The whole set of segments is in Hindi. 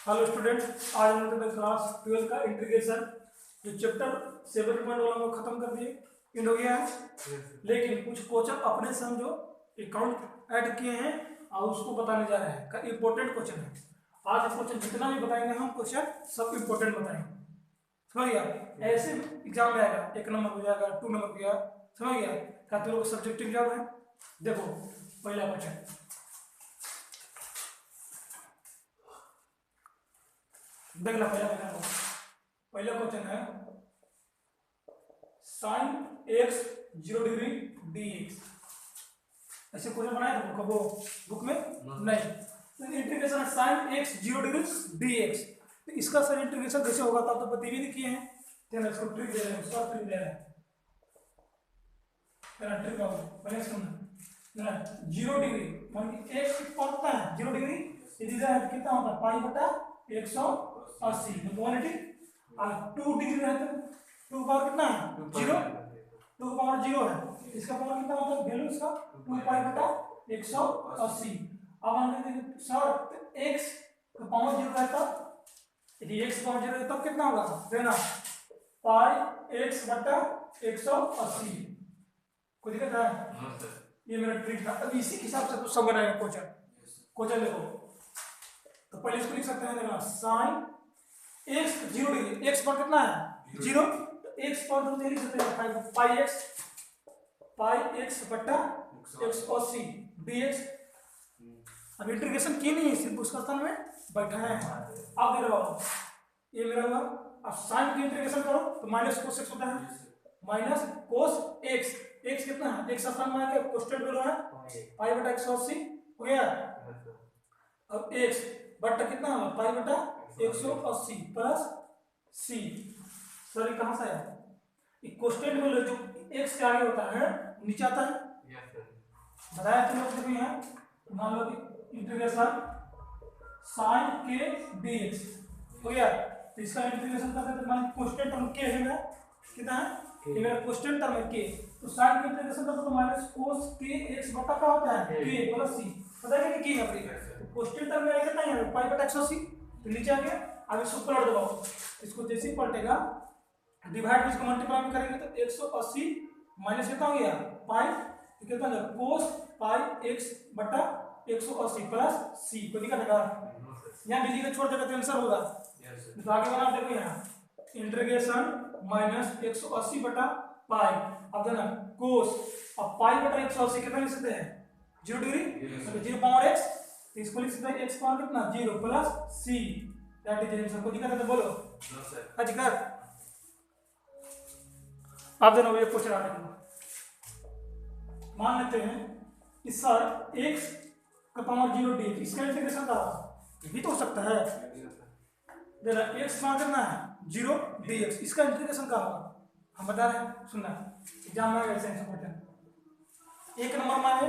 हेलो स्टूडेंट, आज हम लोग क्लास 12 का इंटीग्रेशन जो चैप्टर 7.1 वाला वो खत्म कर दिए, एंड हो गया है। लेकिन कुछ क्वेश्चन अपने से हम जो अकाउंट ऐड किए हैं और उसको बताने जा रहे हैं का इम्पोर्टेंट क्वेश्चन है। आज क्वेश्चन जितना भी बताएंगे हम क्वेश्चन सब इम्पोर्टेंट बताएंगे, समझ गया। ऐसे एग्जाम में आएगा, 1 नंबर हो जाएगा, 2 नंबर हो गया, समझ गया। क्या तुम लोग सब्जेक्टिव एग्जाम है। देखो पहला क्वेश्चन, देख लो पहला क्वेश्चन है sine x 0 degree D x. ऐसे क्वेश्चन बनाया था कब बुक में नहीं। तो इंटीग्रेशन है sine x 0 degree D x. तो इसका सर इंटीग्रेशन कैसे होगा तब तो बता भी नहीं किए हैं, तेरा इसको ट्रिक दे रहे हैं, उसका ट्रिक दे रहे हैं। तेरा ट्रिक आओ पहले सुनना ना, 0 डिग्री मान कि एक्स कितना है 0 डिग्री, यदि कितना होता है पाई बटा 180 तो 180। और 2 डिग्री रहता है 2 पावर कितना है 0, 2 पावर 0 है, इसका पावर कितना होता है वैल्यू इसका 2 पाई बटा 180। अब मान लीजिए सर x का पावर 0 रहता, यदि x पावर 0 है तब कितना होगा देना पाई x बटा 180। कोई दिक्कत है? ये मेरा ट्रिक था। अब इसी के हिसाब से तो सब बनाएगा क्वेश्चन देखो। तो पहले इसको लिख सकते हैं, देखना साइन x 0 डिग्री, x पर कितना है 0, तो x पर तो लिख सकते हैं पाई x बटा 180 dx। अब इंटीग्रेशन की नहीं है, सिर्फ उसका स्थान में बैठा है। अब दे रहा ये मेरा हुआ। अब साइन की इंटीग्रेशन करो तो माइनस कोस एक्स होता है, माइनस कोस एक्स, एक्स कितना है एक्स स्थान में आके कांस्टेंट वैल्यू है पाई बटा 180 हो गया। अब एक्स बटा कितना है पाई बटा 180 प्लस सी। सर ये कहां से आया, ये कांस्टेंट वैल्यू जो एक्स के आगे होता है नीचे आता है, बताया तुम लोग देखो यहाँ। मान लो कि इंटीग्रेशन साइन के dx हो गया, तो इसका इंटीग्रेशन करते हैं मान कांस्टेंट टर्म के है मेरा, कितना है ये मेरा कांस्टेंट टर्म है के, तो साइन का इंटीग्रेशन करते तो माइनस कोस के x बटा का होता है के प्लस सी। पता है कि है अपनी कांस्टेंट टर्म में कितना है पाई बटा 180, तो नीचे आ गया। अब इसको पलट दबाओ, इसको जैसे ही पलटेगा डिवाइड इसको मल्टीप्लाई में करेंगे तो 180 माइनस कितना हो गया पाई, तो कितना हो जाएगा कोस पाई x बटा 180 प्लस सी। को दिक्कत है यहाँ बिजली का छोड़ देगा तो आंसर होगा। तो आगे वाला देखो यहाँ इंटीग्रेशन माइनस 180 बटा पाई, अब देना कोस, अब पाई बटा 180 कितना लिख सकते हैं 0 डिग्री, मतलब 0 पावर x, तो इसको लिख सकते हैं x पावर कितना 0 plus c, that is answer. को दिक्कत है तो बोलो हाँ जी कर। अब देना ये क्वेश्चन आने के मान लेते हैं कि सर x का पावर 0 डी, इसका इंटीग्रेशन का ये भी तो हो सकता है, देना x मान करना है 0 dx, इसका इंटीग्रेशन का होगा हम बता रहे हैं। सुनना एग्जाम में आएगा ऐसे क्वेश्चन 1 नंबर में आए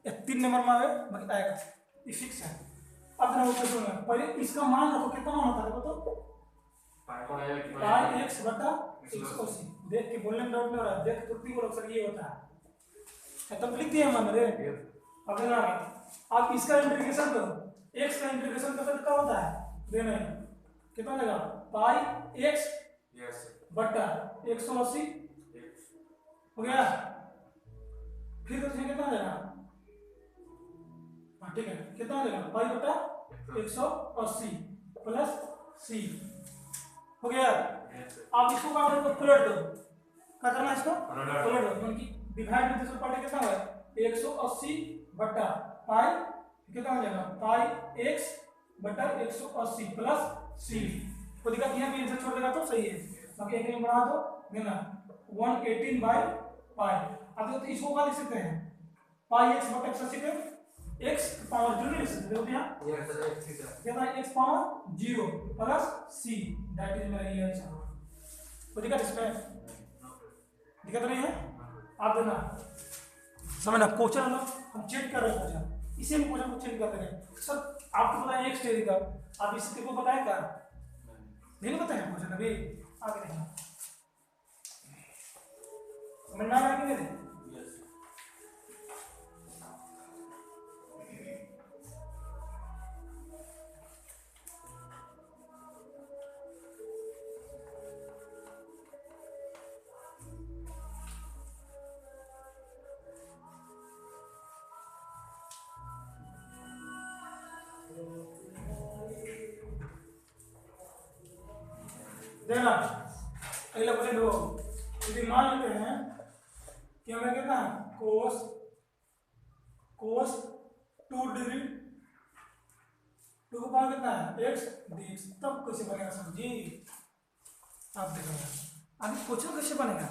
या 3 नंबर में आए बाकी आएगा, ये फिक्स है। अब ना ऊपर सुनना, पहले इसका मान रखो कितना मान होता है देखो तो पाई x बटा 180। देख के बोलने में डाउट नहीं हो रहा, देख त्रुटि बोलो सर ये होता है तब लिख दिया मान रे। अब ना आप इसका इंटीग्रेशन करो, x का इंटीग्रेशन करते कितना होता है देना कितना लगा पाई x बटा 180 हो गया। फिर तो कितना देगा हाँ ठीक है, कितना देगा पाई बटा 180 प्लस सी हो गया। आप इसको क्या करो पलट दो, क्या करना है इसको पलट दो, क्योंकि डिवाइड में दूसरा पार्ट कितना है 180 बटा पाई कितना हो जाएगा पाई x बटा 180 प्लस सी। को दिक्कत यहाँ भी आंसर छोड़ देगा तो सही है, बाकी एक बढ़ा दो देना 118 बाई पाई। अब तो इसको क्या लिख सकते हैं पाई x बटा 180 पे x पावर 0 लिख सकते हो यहाँ, कितना x power 0 plus c, that is मेरा ये आंसर। कोई दिक्कत इसमें दिक्कत नहीं है। आप देना समझना क्वेश्चन हम चेक कर रहे हैं क्वेश्चन, इसी में क्वेश्चन को चेक कर रहे हैं सर। आपको पता है x स्टेज का, आप इसके को बताया क्या नहीं पता है क्वेश्चन अभी आगे देखना समझ में आ रहा है कि नहीं। देना अगला क्वेश्चन हो, यदि मान लेते हैं कि हमें कितना है कोस 2 डिग्री 2 का पावर कितना है x dx, तब कैसे बनेगा समझी। आप देखो अभी क्वेश्चन कैसे बनेगा,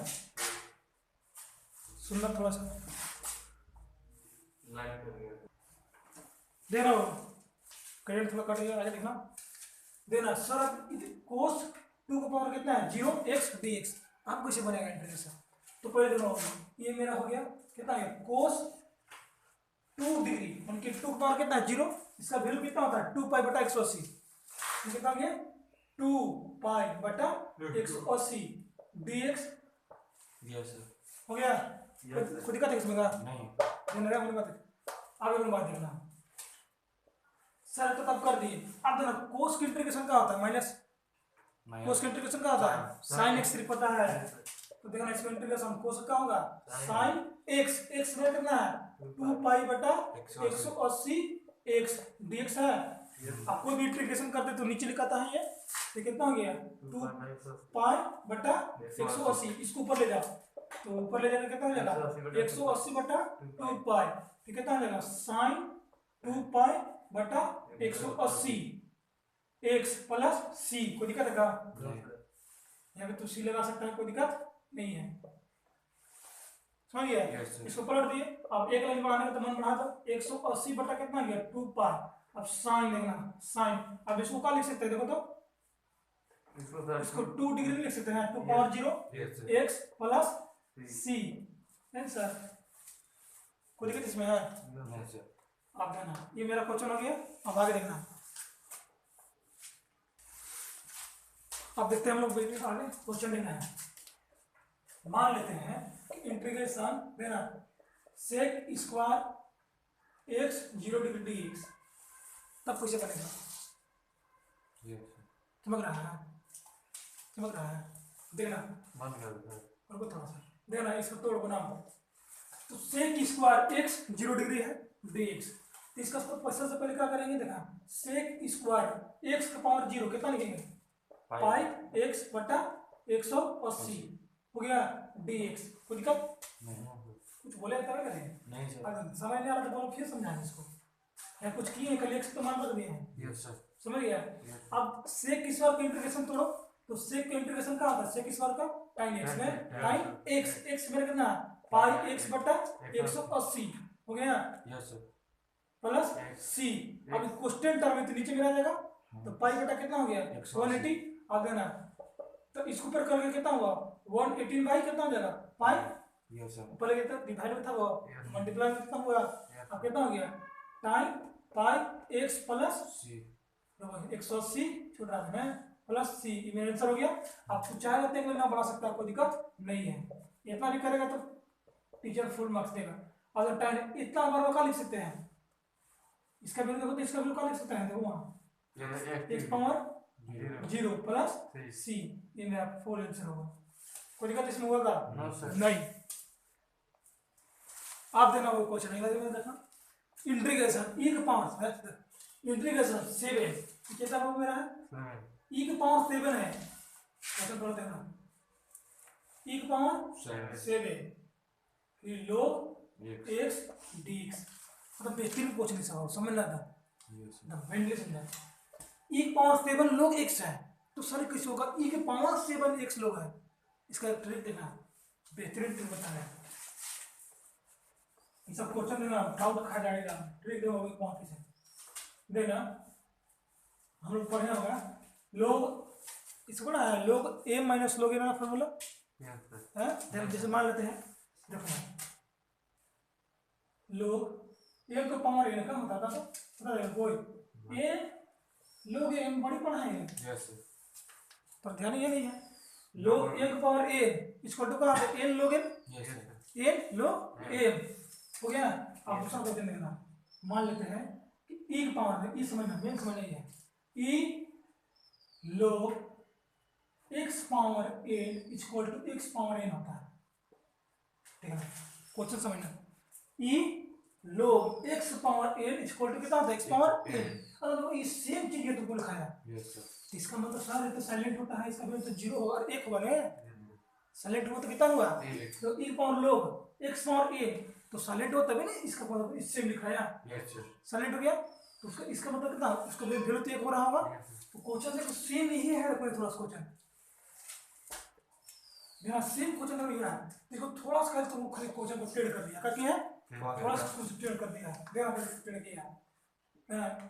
सुनना थोड़ा सा दे रहा हो, करेंट थोड़ा कट गया, आगे देखना देना सर कोस 2 का पावर कितना है 0 x dx, आप कैसे बनेगा इंटीग्रेशन। तो पहले देखो ये मेरा हो गया कितना है कोस 2 डिग्री, उनके 2 का पावर कितना है 0, इसका वैल्यू कितना होता है 2 पाई बटा 180, कितना हो गया 2 पाई बटा 180 dx हो गया। कोई दिक्कत है इसमें का नहीं, आगे बात देखना सर, तो तब कर दिए। अब देखना कोस की इंटीग्रेशन क्या होता है माइनस, कोस की इंटीग्रेशन क्या होता है साइन एक्स पता है, तो देखना इसका इंटीग्रेशन कोस का होगा साइन एक्स, एक्स में कितना है 2 पाई बटा 180 एक्स dx है। आप कोई भी इंटीग्रेशन करते तो नीचे लिखाता है ये कितना हो गया 2 पाई बटा 180, इसको ऊपर ले जाओ तो ऊपर ले जाने कितना हो जाएगा 180 बटा 2 पाई, तो कितना हो जाएगा साइन 2 पाई बटा 180 एक्स प्लस सी, कोई दिक्कत है क्या, यहाँ पे तो सी लगा सकता है, कोई दिक्कत नहीं है, समझ गया। इसको पलट दिए, अब एक लाइन बढ़ाने का तो मन बढ़ा दो 180 बटा कितना गया 2 पाई, अब साइन देखना साइन, अब इसको क्या लिख सकते हैं देखो तो इसको 2 डिग्री लिख सकते हैं 2 पावर 0 एक्स प्लस सी सर, कोई दिक्कत इसमें है। अब देखना ये मेरा क्वेश्चन हो गया, अब आगे देखना, अब देखते हैं हम लोग आगे क्वेश्चन लेना है। मान लेते हैं इंटीग्रेशन देना sec square x 0 degree dx, तब कैसे बनेगा, चमक रहा है देखना और को थोड़ा सा देखना, इसको तोड़ बनाओ तो सेक स्क्वायर एक्स 0 डिग्री है dx, तो इसका सबसे पहले क्या करेंगे देखा सेक स्क्वायर एक्स का पावर 0 कितना लिखेंगे पाई एक्स बटा 180 हो गया dx, कोई दिक्कत कुछ बोले नहीं सर, समझ नहीं आ रहा तो बोलो फिर समझाएं इसको, या कुछ किए कल एक्स तो मान रख दिए हैं समझ गया। अब सेक स्क्वायर का इंटीग्रेशन तोड़ो, तो सेक का इंटीग्रेशन क्या होता है सेक स्क्वायर का टाइम एक्स में टाइम एक्स मेरे कितना पाई एक्स बटा 180 हो गया प्लस सी, अब क्वेश्चन टर्म में तो नीचे में आ जाएगा तो पाई बटा कितना हो गया 180, अब देना तो इसको ऊपर करके कितना हुआ 118 बाई कितना हो जाएगा पाई, ऊपर कितना डिवाइड में था वो मल्टीप्लाई में कितना हुआ, अब कितना हो गया टाइम पाई एक्स प्लस 180 छूट रहा है प्लस सी, ये मेरा आंसर हो गया। आप चाहे रहते हैं ना बढ़ा सकता है, कोई दिक्कत नहीं है, इतना भी करेगा तो टीचर फुल मार्क्स देगा। अगर टाइम इतना बार का लिख सकते हैं, इसका वैल्यू देखो तो इसका वैल्यू का लिख सकते हैं देखो वहाँ एक्स पावर 0 प्लस सी, ये मेरा फुल आंसर होगा, कोई दिक्कत इसमें होगा नहीं। आप देना वो क्वेश्चन देखना इंटीग्रेशन e का पावर इंटीग्रेशन 7 कितना हो मेरा है e का पावर 7 है, क्वेश्चन पढ़ देना e का पावर 7 log x dx, मतलब बेहतरीन क्वेश्चन है, समझ ना था मेनली समझा। e का पावर 7 log x है तो सर कैसे होगा e के पावर 7 x log है, इसका ट्रिक देखना बेहतरीन ट्रिक बता रहा है, सब क्वेश्चन देना डाउट खा जाएगा, ट्रिक देगा कौन किसे देना हम लोग पढ़े होगा लोग इसको ना लोग a माइनस लोग ना फॉर्मूला है, जैसे मान लेते हैं देखो लोग a का पावर n का होता था तो पता है कोई a लोग m बड़ी पढ़ा है पर ध्यान ये नहीं है लोग a का पावर n इसको तो कहा n लोग m हो गया। आप दूसरा क्वेश्चन देखना, मान लेते हैं कि e का पावर है, e समझना मेन समझ नहीं है e log x power n equal to x power n होता है, ठीक है क्वेश्चन समझना e log x power n equal to कितना होता है x पावर n। अगर देखो ये सेम चीज ये तुमको लिखा है, इसका मतलब सारे तो साइलेंट होता है, इसका मतलब तो जीरो होगा और एक होगा ना, साइलेंट हुआ तो कितना हुआ, तो e power log x power n, तो साइलेंट हो तभी ना इसका मतलब इससे लिखा है साइलेंट हो गया, तो उसका इसका मतलब कितना, उसका वैल्यू तो एक हो रहा होगा। तो क्वेश्चन से सेम यही है, कोई थोड़ा सा क्वेश्चन मेरा सेम क्वेश्चन है ये, देखो थोड़ा सा तुमको खाली क्वेश्चन को टेढ़ कर दिया, क्या है थोड़ा सा कुछ टेढ़ कर दिया, देखा टेढ़ किया,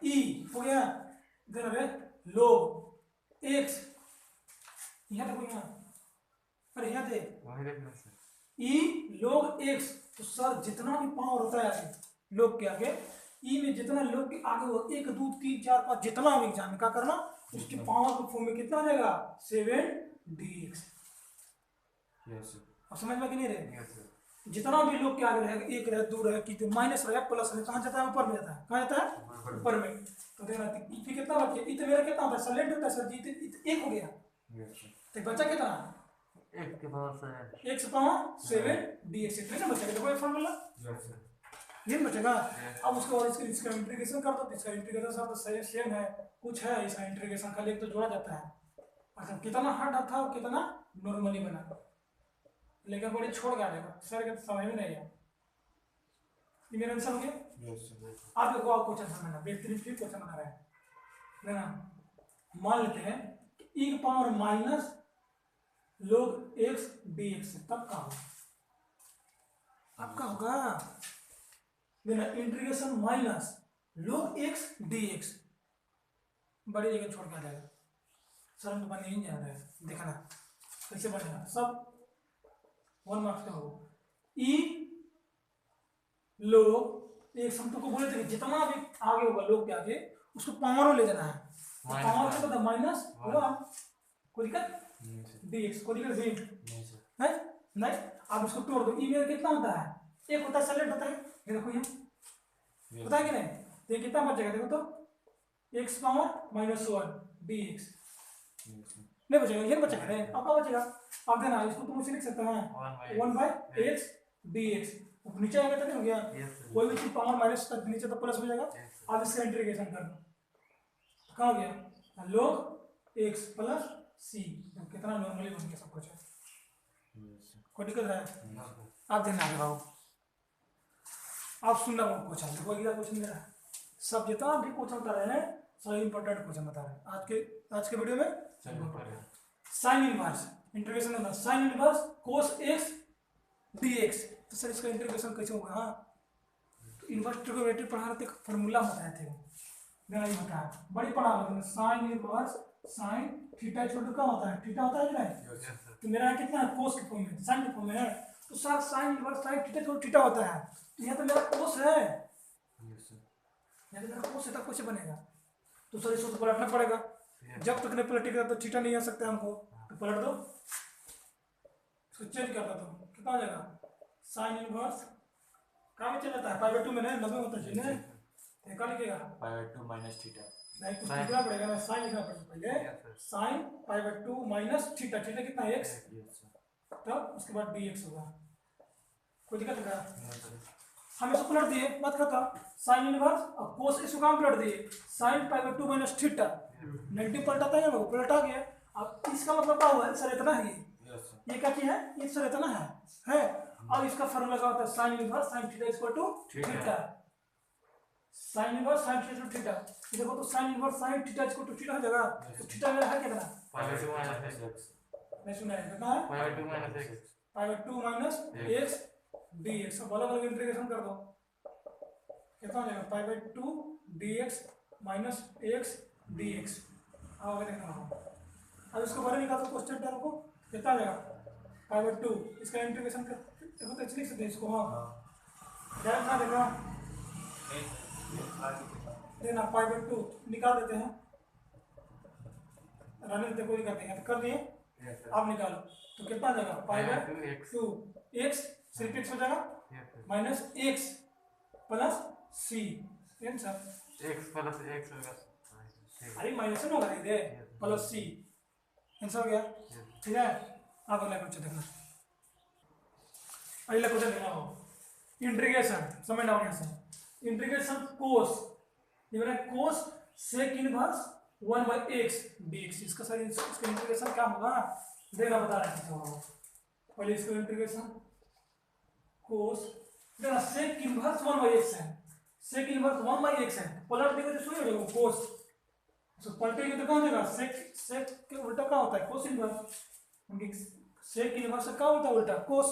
ई हो गया, इधर है log x, यहाँ देखो यहाँ, अरे यहाँ देख ई log x, तो सर जितना भी पावर होता है log के आगे, ई में जितना log के आगे हो 1 2 3 4 5 जितना भी एग्जाम में क्या करना, उसकी पावर के फॉर्म में कितना आ जाएगा 7dx। अब समझ में कि नहीं रहे, जितना भी log के आगे रहेगा, एक रहे दो रहे कि माइनस रहे प्लस रहे, कहाँ जाता है ऊपर में जाता है, कहाँ जाता है ऊपर में। तो देखना ई कितना बच गया, ई तो मेरा कितना होता है साइलेंट होता है सर जी, एक हो गया, तो बचा कितना x पावर 7dx, इतना ना बचेगा, देखो ये फॉर्मूला ये बचेगा। अब उसके बाद इसका इंटीग्रेशन कर दो, इसका इंटीग्रेशन सब सेम है, कुछ है इसका इंटीग्रेशन खाली एक तो जोड़ा जाता है, अच्छा कितना हार्ड था और कितना नॉर्मली बना, लेकिन बड़ी छोड़ के आ जाएगा सर के समझ में नहीं आया, ये मेरा आंसर हो गया। आप देखो आप क्वेश्चन समझना, बेहतरीन फिर क्वेश्चन बना रहे हैं ना, मान लेते हैं e power minus log x dx, तब का होगा, आपका होगा देना integration minus log x dx, बड़ी जगह छोड़ के आ जाएगा, सर हमको बने नहीं जा रहा है, देखना कैसे बनेगा, सब 1 मार्क्स का होगा। ई log x, हम तुमको बोले थे जितना भी आगे होगा log के आगे उसको पावर ले जाना है, पावर से तो माइनस होगा, कोई दिक्कत dx, कोई दिक्कत नहीं है, नहीं आप उसको तोड़ दो, ई में कितना होता है एक होता है साइलेंट होता है, ये देखो ये होता है कि नहीं, तो ये कितना बच जाएगा देखो तो x पावर -1 dx नहीं बचेगा, ये बचेगा नहीं, अब क्या बचेगा, अब देना इसको तुम उसे लिख सकते हैं 1/x dx, नीचे आएगा तो नहीं हो गया, कोई भी चीज पावर माइनस तक नीचे तो प्लस हो जाएगा। अब इसका इंटीग्रेशन कर दो, कहाँ हो गया log x प्लस c, कितना नॉर्मली बन गया सब कुछ, कोई दिक्कत है, आप ध्यान लगाओ, आप सुनना वो क्वेश्चन, देखो अगला क्वेश्चन मेरा, सब जितना भी क्वेश्चन बता रहे हैं सब इंपॉर्टेंट क्वेश्चन बता रहे हैं आज के वीडियो में। साइन इनवर्स इंटीग्रेशन करना, साइन इनवर्स कोस x dx, तो सर इसका इंटीग्रेशन कैसे होगा, हाँ तो इनवर्स ट्रिग्नोमेट्री पढ़ा रहे थे, फॉर्मूला बताए थे मेरा ये होता है, बड़ी पढ़ा रहे थे, sine inverse sine theta equal to क्या होता है, थीटा होता है कि नहीं, तो मेरा कितना है कोस के फॉर्म में, साइन के फॉर्म में है, तो sir sign inverse sine theta equal theta होता है, तो यहाँ तो मेरा कोस है, यहाँ तो मेरा कोस है, तब कैसे बनेगा, तो सर इसको तो पलटना पड़ेगा, जब तक नहीं पलटेगा तो थीटा नहीं आ सकता हमको, तो पलट दो, इसको चेंज कर दो, तो कितना आ जाएगा साइन इनवर्स, कहाँ में चल जाता है पाई/2 में, नहीं 90 होता है, क्या लिखेगा पाई/2 माइनस थीटा, नहीं कुछ लिखना पड़ेगा ना, साइन लिखना पड़ेगा पहले, साइन पाई/2 माइनस थीटा, थीटा कितना है x, तब उसके बाद dx होगा, कोई दिक्कत है, हम इसको पलट दिए, बात करता साइन इनवर्स और कोस इसको काम पलट दिए, साइन पाई/2 माइनस थीटा, नेगेटिव पलटाता है ना वो पलटा गया, अब इसका मतलब क्या हुआ सर इतना है, ये क्या चीज है, ये सर इतना है, अब इसका फॉर्मूला क्या होता है sine inverse sine theta equal to theta, sine inverse sine theta to theta, देखो तो sine inverse sine theta equal to theta हो जाएगा, तो थीटा मेरा है कितना, नहीं सुना है कितना है पाई/2 माइनस x dx, सब अलग अलग इंटीग्रेशन कर दो, कितना हो जाएगा पाई/2 dx माइनस x dx, आगे देखना, अब इसको बाहर निकाल दो क्वेश्चन टर्म को, कितना आ जाएगा पाई/2, इसका इंटीग्रेशन कर देखो तो लिख सकते हैं इसको, हाँ डायरेक्ट ना देखना देना, पाई/2 निकाल देते हैं, रहने देते कोई करते हैं, तो कर दिए, अब निकालो तो कितना आ जाएगा पाई/2 x सिर्फ x हो जाएगा minus x plus c, answer x plus x होगा, अरे माइनस में होगा इधर प्लस c, आंसर हो गया, ठीक है। अब अगला क्वेश्चन देखना, अगला क्वेश्चन देखना हो इंटीग्रेशन, समझना हो यहाँ से इंटीग्रेशन कोस, ये मेरा कोस सेक इनवर्स 1/x dx, इसका सर इसका इंटीग्रेशन क्या होगा देना बता रहे हैं। पहले इसका इंटीग्रेशन कोस देखना सेक इनवर्स 1/x है, सेक इनवर्स 1/x है, पलट देंगे तो सुनिए देखो कोस, तो पलटेंगे तो कहाँ हो जाएगा सेक, सेक के उल्टा क्या होता है कोस इनवर्स, सेक इनवर्स का क्या होता है उल्टा कोस,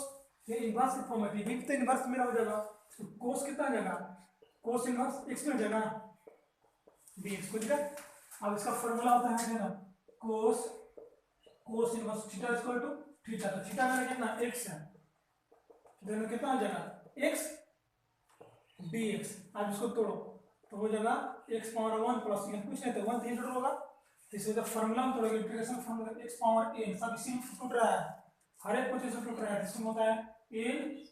ये इनवर्स की फॉर्म है, ये तो इनवर्स मेरा हो जाएगा, तो कोस कितना आ जाएगा कोस इनवर्स x में हो जाएगा dx को, ठीक है। अब इसका फॉर्मूला होता है ना cos, cos inverse theta equal to theta, तो थीटा मेरा कितना x है, दोनों कितना आ जाएगा x dx। अब इसको तोड़ो तो हो जाएगा x पावर 1 प्लस n, कुछ नहीं तो 1 3 टोटल होगा, इससे जब फॉर्मूला में तोड़ोगे integration formula x power n, सब इसी में टूट रहा है, हर एक कुछ इसमें टूट रहा है, इसमें होता है n,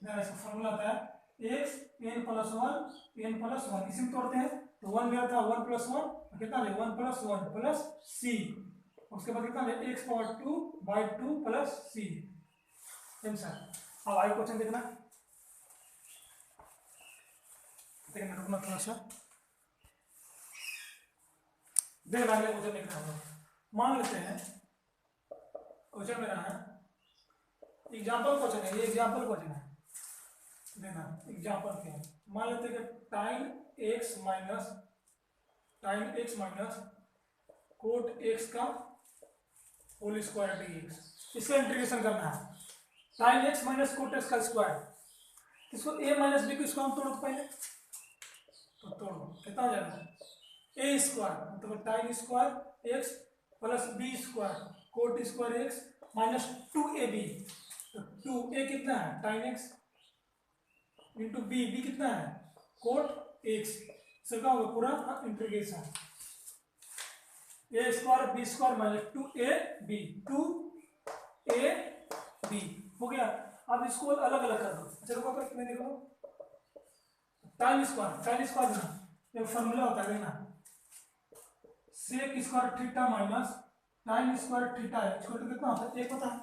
देन इसका फॉर्मूला होता है x n प्लस 1 इसी में तोड़ते हैं तो 1 गया था 1 प्लस 1 कितना है 1 प्लस 1 प्लस c, उसके बाद कितना है x power 2/2 plus c answer. अब आई क्वेश्चन देखना रुकना थोड़ा सा, देख अगले क्वेश्चन देखना होगा। मान लेते हैं क्वेश्चन मेरा है एग्जाम्पल क्वेश्चन है, ये एग्जाम्पल क्वेश्चन है, देखना एग्जाम्पल क्या है। मान लेते हैं कि time x minus cot x का होल स्क्वायर dx, इसका इंटीग्रेशन करना है, time x minus cot x का स्क्वायर, इसको a माइनस b को इसको हम तोड़ो पहले, तो तोड़ो कितना हो जाएगा a स्क्वायर मतलब time square x plus b square coat square x minus 2ab, तो 2a कितना है टाइम x इंटू b कितना है कोट x, इसका होगा पूरा integration a square b square minus 2ab हो गया। अब इसको अलग अलग कर दो, चलो मैंने करो टाइम स्क्वायर ना ये फॉर्मूला होता है ना sec square theta minus time square theta है, इसको कितना होता है एक होता है,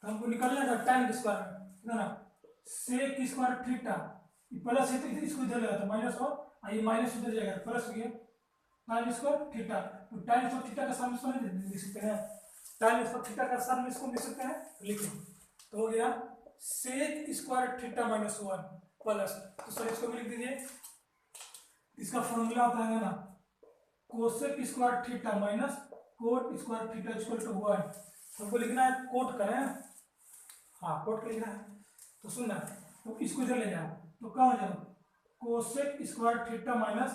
तो हमको निकालना था टाइम स्क्वायर ना सेक स्क्वायर थीटा प्लस है तो इसको इधर लगा तो माइनस हो, ये माइनस उधर जाएगा प्लस हो गया टाइम स्क्वायर थीटा, तो टाइम स्क्वायर थीटा का सामने इसको नहीं लिख सकते हैं, टाइम स्क्वायर थीटा का सामने इसको लिख सकते हैं, लिख लो तो हो गया sec square theta minus 1 plus, तो सर इसको भी लिख दीजिए, इसका फॉर्मूला होता है ना cosec square theta minus cot square theta equal to 1, हमको लिखना है कोट करें, हाँ कोट लिखना है, तो सुनना तो इसको इधर ले जाओ तो क्या हो जाएगा cosec square theta minus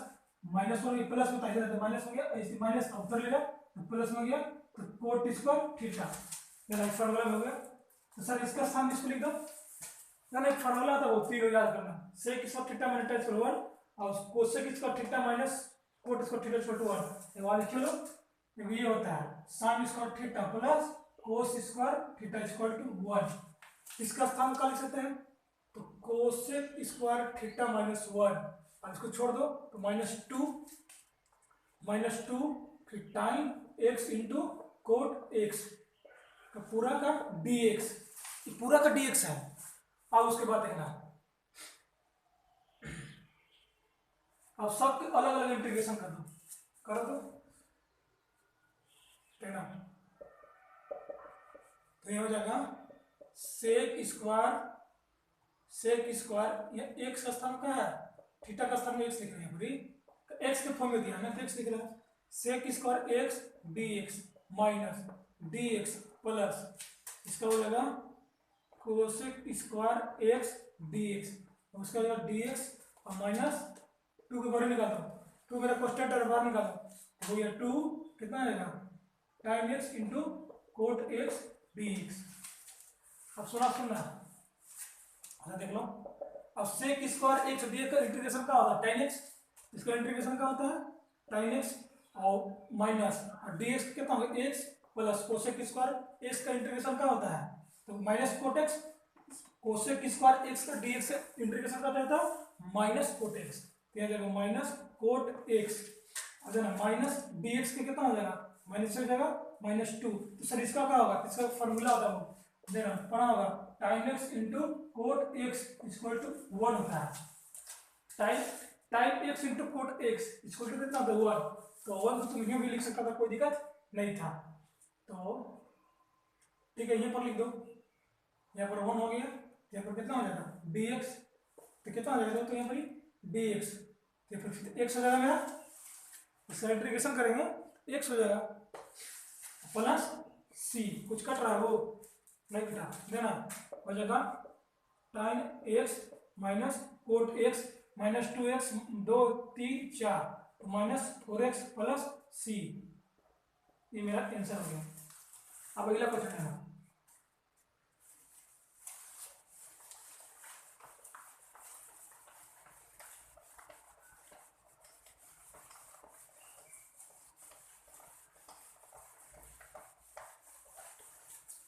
1 plus में था माइनस हो गया, ऐसे माइनस उधर ले जाओ तो प्लस में हो गया, तो कोट स्क्वायर थीटा मेरा फॉर्मूला में हो गया, तो सर इसका सामने इसको लिख दो ना, एक फॉर्मूला था वो तीनों याद करना, sec square theta minus tan square 1 और cosec square theta minus cot square theta equal to 1, ये वाला लिख लो, ये होता है sin square theta plus cos square theta equal to 1, इसका स्थान क्या लिख सकते हैं तो कोसेक स्क्वायर थीटा माइनस 1, अब इसको छोड़ दो तो -2 फिर time x into cot x का पूरा का dx, ये पूरा का dx है। अब उसके बाद देखना अब सबके अलग अलग इंटीग्रेशन कर दो देखना, तो ये हो जाएगा सेक स्क्वायर ये x का स्थान क्या है थीटा का स्थान में x लिख रहे हैं पूरी, तो x के फॉर्म में दिया ना तो x लिख रहा है sec square x dx minus dx plus इसका हो जाएगा कोसेक स्क्वायर x dx, उसका हो जाएगा dx और माइनस 2 के बाहर निकाल दो, 2 मेरा कांस्टेंट है बाहर निकाल दो, हो गया 2 कितना आएगा time x into cot x dx। अब सुनना देख लो, अब सेक स्क्वायर x dx का इंटीग्रेशन क्या होता है tan x, इसका इंटीग्रेशन क्या होता है tan x और माइनस dx कितना होगा x plus cosec square x का इंटीग्रेशन क्या होता है तो minus cot x, cosec square x का dx का इंटीग्रेशन क्या होता है माइनस कोट x, क्या जाएगा माइनस कोट x, और ना माइनस dx के कितना हो जाएगा माइनस हो जाएगा -2, तो सर इसका क्या होगा इसका फॉर्मूला होता है वो देना पढ़ा होगा time x into cot x equal to 1 होता है, time x into cot x इसको कितना था 1, तो 1 तो तुम यूं भी लिख सकता था, कोई दिक्कत नहीं था। तो ठीक है, ये पर लिख दो, यहाँ पर 1 हो गया, यहाँ पर कितना हो जाएगा dx, तो कितना हो जाएगा तो यहाँ पर dx, तो फिर x हो जाएगा मेरा, इसका इंटीग्रेशन करेंगे x हो जाएगा प्लस c, कुछ कट रहा है वो नहीं कटा देना, हो जाएगा tan x minus cot x minus 2x 2 3 4 तो माइनस 4x प्लस c, ये मेरा आंसर हो गया। अब अगला क्वेश्चन है,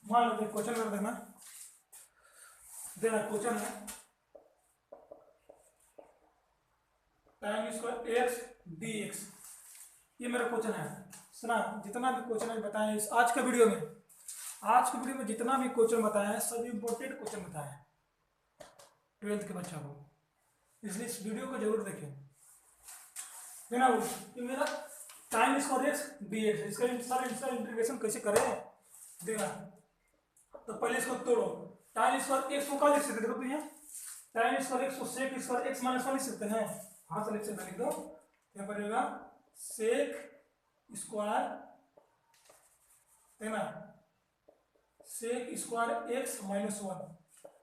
मान लो क्वेश्चन कर देना, क्वेश्चन है time square x D x, ये मेरा क्वेश्चन है। सुना, जितना भी क्वेश्चन है बताए इस आज के वीडियो में जितना भी क्वेश्चन बताया है सभी इंपॉर्टेंट क्वेश्चन बताया है 12th के बच्चों को, इसलिए इस वीडियो को जरूर देखें। देना वो ये मेरा time square x D x, इसका इंटीग्रेशन कैसे करें देना, तो पहले इसको तोड़ो, टाइम स्क्वायर एक्स को क्या लिख सकते हो भैया, टाइम स्क्वायर एक्स को सेक स्क्वायर एक्स माइनस 1 लिख सकते हैं, हाँ तो लिख सकते हैं, लिख दो, क्या पड़ेगा सेक स्क्वायर है ना, सेक स्क्वायर एक्स माइनस 1,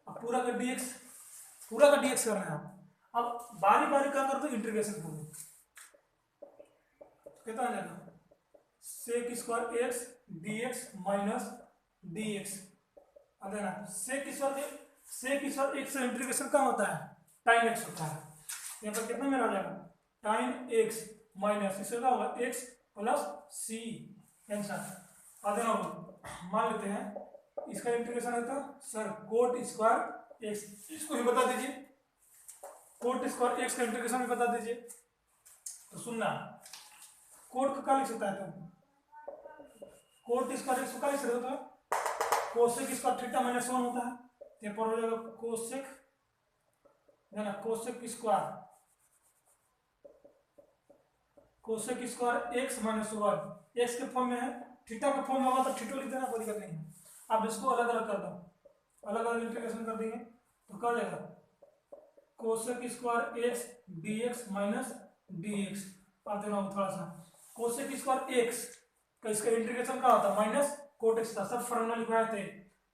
अब पूरा का डीएक्स करना है। अब बारी बारी क्या कर दो, इंटीग्रेशन कर दो, कितना आ जाएगा sec square x dx minus dx, अब देना सेक स्क्वायर एक्स से इंटीग्रेशन क्या होता है टाइम एक्स होता है, यहाँ पर कितना मेरा आ जाएगा टाइम एक्स माइनस इससे क्या होगा एक्स प्लस सी आंसर। अब देना मान लेते हैं इसका इंटीग्रेशन है तो सर कोट स्क्वायर एक्स, इसको भी बता दीजिए, कोट स्क्वायर एक्स का इंटीग्रेशन भी बता दीजिए। तो सुनना, कोट को क्या लिख सकता है तुम, कोट स्क्वायर एक्स को क्या लिख सकते हो, कोसेक स्क्वायर थीटा माइनस 1 होता है, यहाँ पर हो जाएगा कोसेक है ना, cosec square x minus 1 x के फॉर्म में है, थीटा के फॉर्म में होगा तो थीटो लिख देना, कोई दिक्कत नहीं है। अब इसको अलग अलग कर दो, अलग अलग इंटीग्रेशन कर देंगे तो क्या हो जाएगा cosec square x D x minus D x. अब देना थोड़ा सा कोसेक स्क्वायर एक्स का इसका इंटीग्रेशन क्या होता है माइनस कोट एक्स था, सब फॉर्मूला लिखवाए थे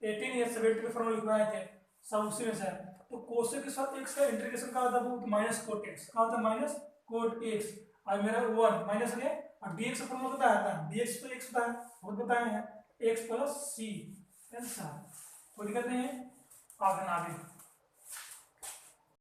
18 या 70 के फॉर्मूला लिखवाए थे, सब उसी में से है। तो कोसेक के साथ एक्स का इंटीग्रेशन क्या होता है वो माइनस कोट एक्स, क्या होता है माइनस कोट एक्स, और मेरा 1 माइनस हो गया, और dx का फॉर्मूला पता है dx तो x होता है, बहुत बताए हैं x प्लस c आंसर, कोई दिक्कत नहीं है। आगे